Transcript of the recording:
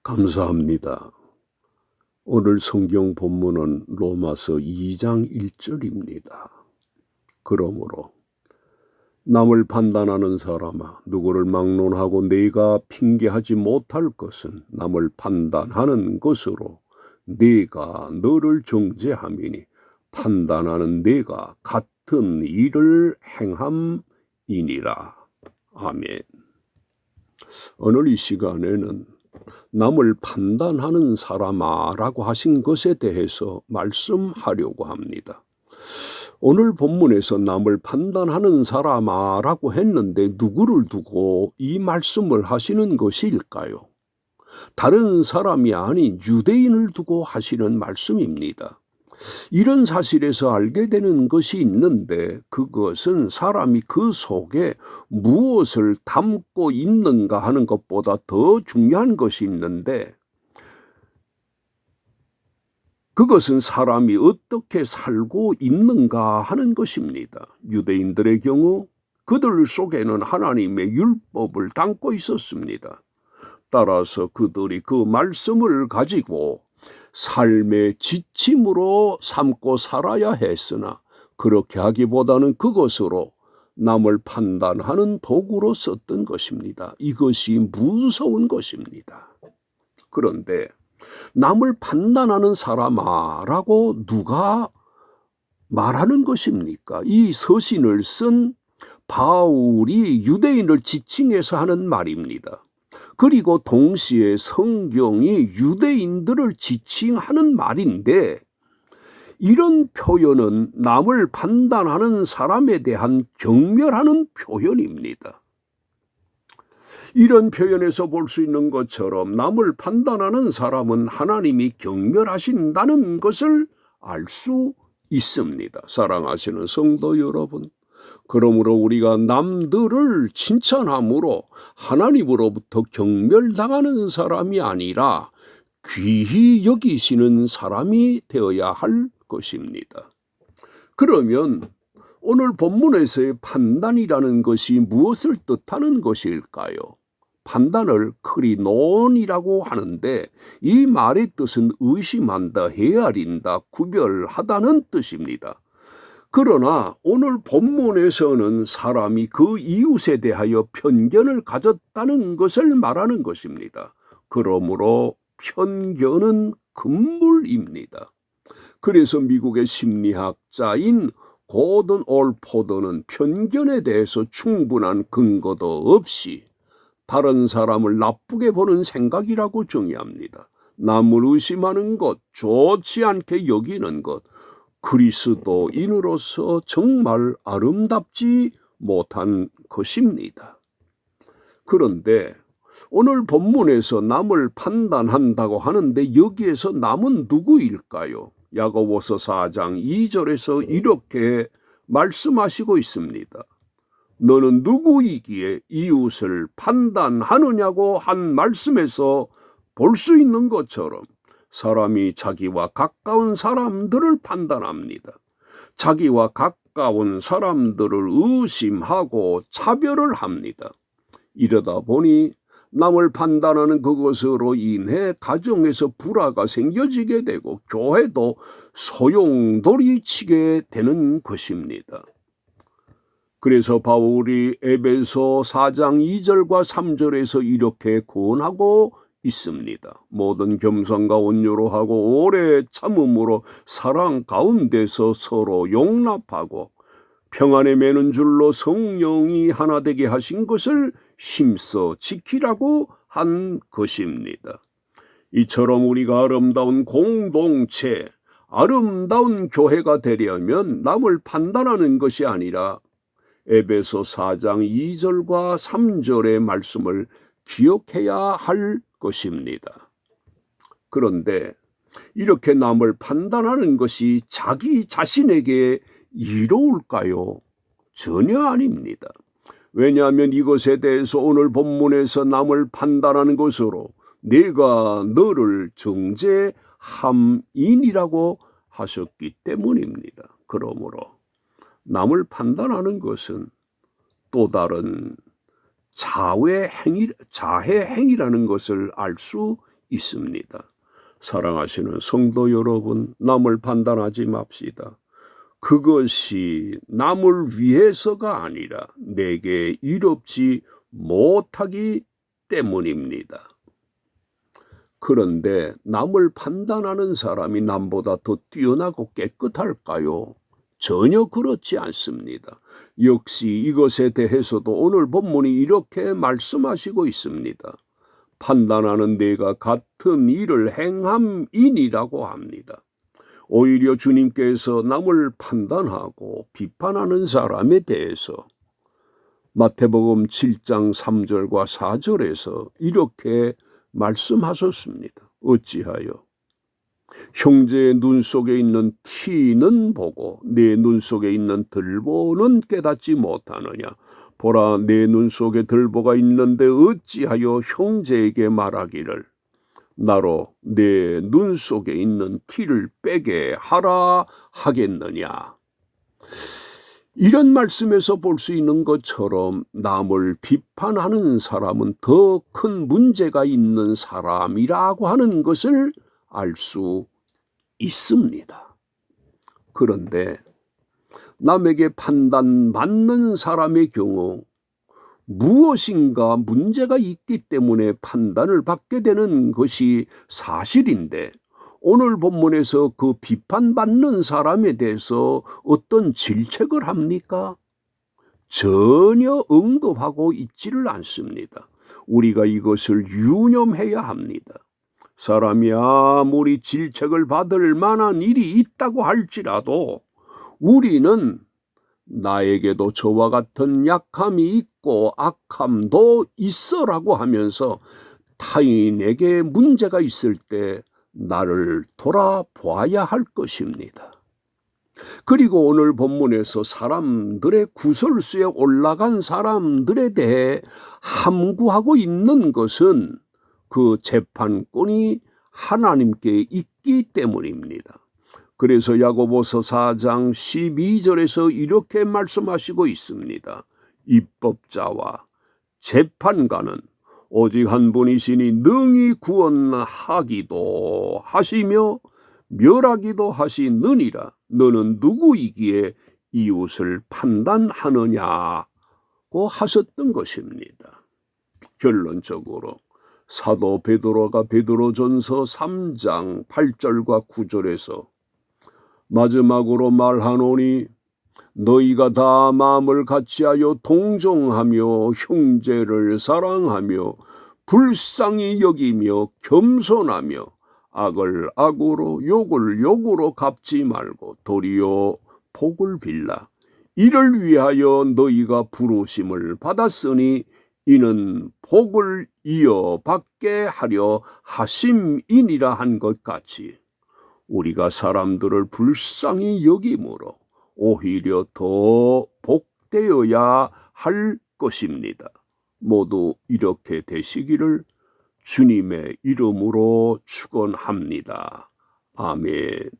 감사합니다. 오늘 성경 본문은 로마서 2장 1절입니다. 그러므로 남을 판단하는 사람아, 누구를 막론하고 네가 핑계하지 못할 것은 남을 판단하는 것으로 네가 너를 정죄함이니 판단하는 네가 같은 일을 행함이니라. 아멘. 오늘 이 시간에는 남을 판단하는 사람아라고 하신 것에 대해서 말씀하려고 합니다. 오늘 본문에서 남을 판단하는 사람아라고 했는데 누구를 두고 이 말씀을 하시는 것일까요? 다른 사람이 아닌 유대인을 두고 하시는 말씀입니다. 이런 사실에서 알게 되는 것이 있는데 그것은 사람이 그 속에 무엇을 담고 있는가 하는 것보다 더 중요한 것이 있는데 그것은 사람이 어떻게 살고 있는가 하는 것입니다. 유대인들의 경우 그들 속에는 하나님의 율법을 담고 있었습니다. 따라서 그들이 그 말씀을 가지고 삶의 지침으로 삼고 살아야 했으나 그렇게 하기보다는 그것으로 남을 판단하는 도구로 썼던 것입니다. 이것이 무서운 것입니다. 그런데 남을 판단하는 사람아라고 누가 말하는 것입니까? 이 서신을 쓴 바울이 유대인을 지칭해서 하는 말입니다. 그리고 동시에 성경이 유대인들을 지칭하는 말인데 이런 표현은 남을 판단하는 사람에 대한 경멸하는 표현입니다. 이런 표현에서 볼 수 있는 것처럼 남을 판단하는 사람은 하나님이 경멸하신다는 것을 알 수 있습니다. 사랑하시는 성도 여러분, 그러므로 우리가 남들을 칭찬함으로 하나님으로부터 경멸당하는 사람이 아니라 귀히 여기시는 사람이 되어야 할 것입니다. 그러면 오늘 본문에서의 판단이라는 것이 무엇을 뜻하는 것일까요? 판단을 크리논이라고 하는데 이 말의 뜻은 의심한다, 헤아린다, 구별하다는 뜻입니다. 그러나 오늘 본문에서는 사람이 그 이웃에 대하여 편견을 가졌다는 것을 말하는 것입니다. 그러므로 편견은 금물입니다. 그래서 미국의 심리학자인 고든 올포드는 편견에 대해서 충분한 근거도 없이 다른 사람을 나쁘게 보는 생각이라고 정의합니다. 남을 의심하는 것, 좋지 않게 여기는 것, 그리스도인으로서 정말 아름답지 못한 것입니다. 그런데 오늘 본문에서 남을 판단한다고 하는데 여기에서 남은 누구일까요? 야고보서 4장 2절에서 이렇게 말씀하시고 있습니다. 너는 누구이기에 이웃을 판단하느냐고 한 말씀에서 볼 수 있는 것처럼 사람이 자기와 가까운 사람들을 판단합니다. 자기와 가까운 사람들을 의심하고 차별을 합니다. 이러다 보니 남을 판단하는 그것으로 인해 가정에서 불화가 생겨지게 되고 교회도 소용돌이치게 되는 것입니다. 그래서 바울이 에베소 4장 2절과 3절에서 이렇게 권하고 있습니다. 모든 겸손과 온유로 하고 오래 참음으로 사랑 가운데서 서로 용납하고 평안에 매는 줄로 성령이 하나 되게 하신 것을 힘써 지키라고 한 것입니다. 이처럼 우리가 아름다운 공동체, 아름다운 교회가 되려면 남을 판단하는 것이 아니라 에베소 4장 2절과 3절의 말씀을 기억해야 할 것입니다. 그런데 이렇게 남을 판단하는 것이 자기 자신에게 이로울까요? 전혀 아닙니다. 왜냐하면 이것에 대해서 오늘 본문에서 남을 판단하는 것으로 내가 너를 정죄함이니라고 하셨기 때문입니다. 그러므로 남을 판단하는 것은 또 다른 자해 행위라는 것을 알 수 있습니다. 사랑하시는 성도 여러분, 남을 판단하지 맙시다. 그것이 남을 위해서가 아니라 내게 이롭지 못하기 때문입니다. 그런데 남을 판단하는 사람이 남보다 더 뛰어나고 깨끗할까요? 전혀 그렇지 않습니다. 역시 이것에 대해서도 오늘 본문이 이렇게 말씀하시고 있습니다. 판단하는 내가 같은 일을 행함이니라고 합니다. 오히려 주님께서 남을 판단하고 비판하는 사람에 대해서 마태복음 7장 3절과 4절에서 이렇게 말씀하셨습니다. 어찌하여 형제의 눈 속에 있는 티는 보고 내 눈 속에 있는 들보는 깨닫지 못하느냐. 보라, 내 눈 속에 들보가 있는데 어찌하여 형제에게 말하기를 나로 내 눈 속에 있는 티를 빼게 하라 하겠느냐. 이런 말씀에서 볼 수 있는 것처럼 남을 비판하는 사람은 더 큰 문제가 있는 사람이라고 하는 것을 알 수 있습니다. 그런데 남에게 판단받는 사람의 경우 무엇인가 문제가 있기 때문에 판단을 받게 되는 것이 사실인데, 오늘 본문에서 그 비판받는 사람에 대해서 어떤 질책을 합니까? 전혀 응답하고 있지를 않습니다. 우리가 이것을 유념해야 합니다. 사람이 아무리 질책을 받을 만한 일이 있다고 할지라도 우리는 나에게도 저와 같은 약함이 있고 악함도 있어라고 하면서 타인에게 문제가 있을 때 나를 돌아보아야 할 것입니다. 그리고 오늘 본문에서 사람들의 구설수에 올라간 사람들에 대해 함구하고 있는 것은 그 재판권이 하나님께 있기 때문입니다. 그래서 야고보서 4장 12절에서 이렇게 말씀하시고 있습니다. 입법자와 재판관은 오직 한 분이시니 능히 구원하기도 하시며 멸하기도 하시느니라. 너는 누구이기에 이웃을 판단하느냐고 하셨던 것입니다. 결론적으로 사도 베드로가 베드로전서 3장 8절과 9절에서 마지막으로 말하노니 너희가 다 마음을 같이하여 동정하며 형제를 사랑하며 불쌍히 여기며 겸손하며 악을 악으로 욕을 욕으로 갚지 말고 도리어 복을 빌라. 이를 위하여 너희가 부르심을 받았으니 이는 복을 이어받게 하려 하심이니라 한 것 같이 우리가 사람들을 불쌍히 여김으로 오히려 더 복되어야 할 것입니다. 모두 이렇게 되시기를 주님의 이름으로 축원합니다. 아멘.